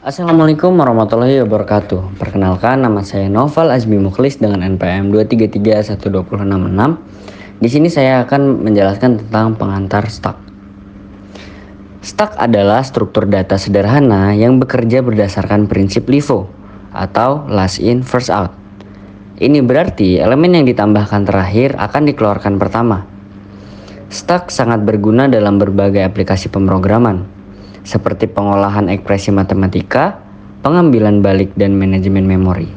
Assalamualaikum warahmatullahi wabarakatuh. Perkenalkan, nama saya Noval Azmi Mukhlis dengan NPM 2331266. Di sini saya akan menjelaskan tentang pengantar stack. Stack adalah struktur data sederhana yang bekerja berdasarkan prinsip LIFO atau last in first out. Ini berarti elemen yang ditambahkan terakhir akan dikeluarkan pertama. Stack sangat berguna dalam berbagai aplikasi pemrograman, seperti pengolahan ekspresi matematika, pengambilan balik, dan manajemen memori.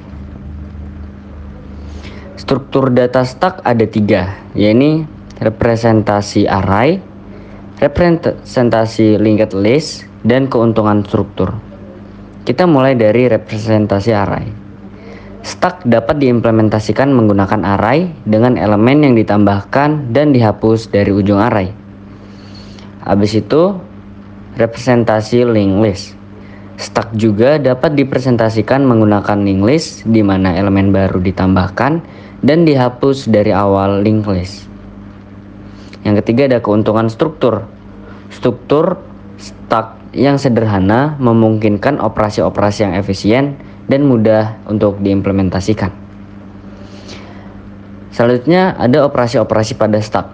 Struktur data stack ada 3, yaitu representasi array, representasi linked list, dan keuntungan struktur. Kita mulai dari representasi array. Stack dapat diimplementasikan menggunakan array dengan elemen yang ditambahkan dan dihapus dari ujung array. Habis itu, representasi linked list. Stack juga dapat dipresentasikan menggunakan linked list di mana elemen baru ditambahkan dan dihapus dari awal linked list. Yang ketiga ada keuntungan struktur. Struktur stack yang sederhana memungkinkan operasi-operasi yang efisien dan mudah untuk diimplementasikan. Selanjutnya ada operasi-operasi pada stack.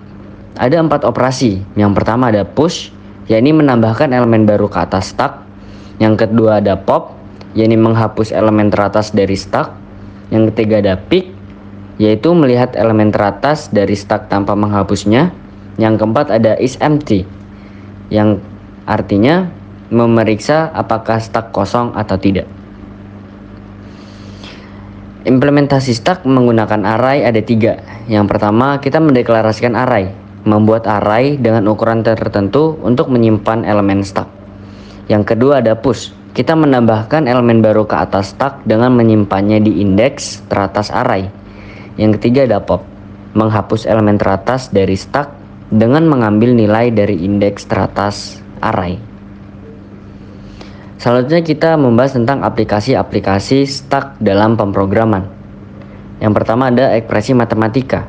Ada 4 operasi. Yang pertama ada push, yakni menambahkan elemen baru ke atas stack. Yang kedua ada pop, yakni menghapus elemen teratas dari stack. Yang ketiga ada pick, yaitu melihat elemen teratas dari stack tanpa menghapusnya. Yang keempat ada is empty, yang artinya memeriksa apakah stack kosong atau tidak. Implementasi stack menggunakan array ada 3. Yang pertama, kita mendeklarasikan array, membuat array dengan ukuran tertentu untuk menyimpan elemen stack. Yang kedua ada push, kita menambahkan elemen baru ke atas stack dengan menyimpannya di indeks teratas array. Yang ketiga ada pop, menghapus elemen teratas dari stack dengan mengambil nilai dari indeks teratas array. Selanjutnya kita membahas tentang aplikasi-aplikasi stack dalam pemrograman. Yang pertama ada ekspresi matematika.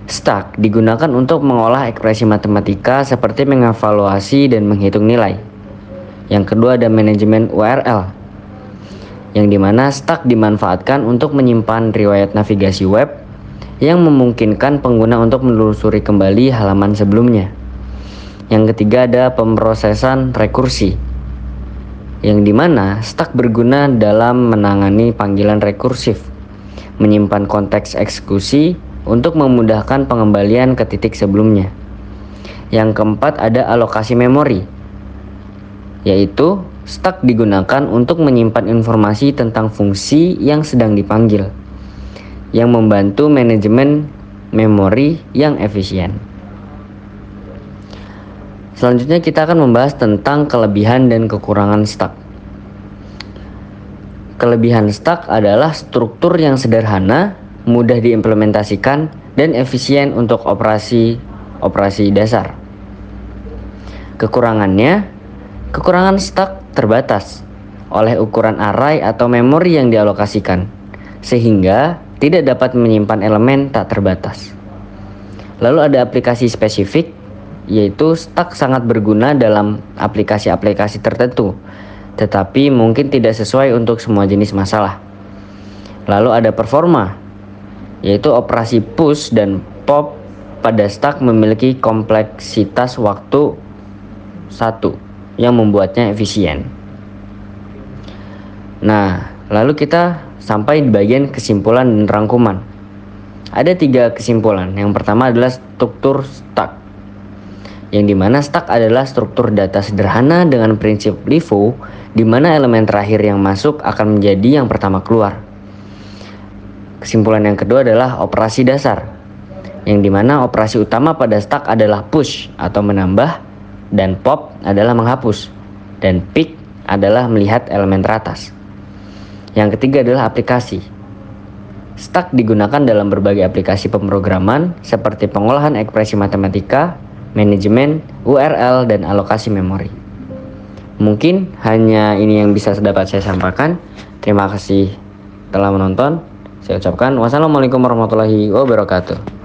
Stack digunakan untuk mengolah ekspresi matematika seperti mengevaluasi dan menghitung nilai. Yang kedua ada manajemen URL, yang dimana stack dimanfaatkan untuk menyimpan riwayat navigasi web yang memungkinkan pengguna untuk menelusuri kembali halaman sebelumnya. Yang ketiga ada pemrosesan rekursi, yang dimana stack berguna dalam menangani panggilan rekursif, menyimpan konteks eksekusi untuk memudahkan pengembalian ke titik sebelumnya. Yang keempat ada alokasi memori, yaitu stack digunakan untuk menyimpan informasi tentang fungsi yang sedang dipanggil, yang membantu manajemen memori yang efisien. Selanjutnya kita akan membahas tentang kelebihan dan kekurangan stack. Kelebihan stack adalah struktur yang sederhana, mudah diimplementasikan, dan efisien untuk operasi dasar. Kekurangan stack terbatas oleh ukuran array atau memori yang dialokasikan, sehingga tidak dapat menyimpan elemen tak terbatas. Lalu ada aplikasi spesifik, yaitu stack sangat berguna dalam aplikasi-aplikasi tertentu, tetapi mungkin tidak sesuai untuk semua jenis masalah. Lalu ada performa, yaitu operasi push dan pop pada stack memiliki kompleksitas waktu 1 yang membuatnya efisien. Nah, lalu kita sampai di bagian kesimpulan dan rangkuman. Ada 3 kesimpulan. Yang pertama adalah struktur stack, yang dimana stack adalah struktur data sederhana dengan prinsip LIFO, di mana elemen terakhir yang masuk akan menjadi yang pertama keluar. Kesimpulan yang kedua adalah operasi dasar, yang dimana operasi utama pada stack adalah push atau menambah, dan pop adalah menghapus, dan pick adalah melihat elemen teratas. Yang ketiga adalah aplikasi. Stack digunakan dalam berbagai aplikasi pemrograman seperti pengolahan ekspresi matematika, manajemen URL, dan alokasi memori. Mungkin hanya ini yang bisa dapat saya sampaikan. Terima kasih telah menonton. Saya ucapkan wassalamualaikum warahmatullahi wabarakatuh.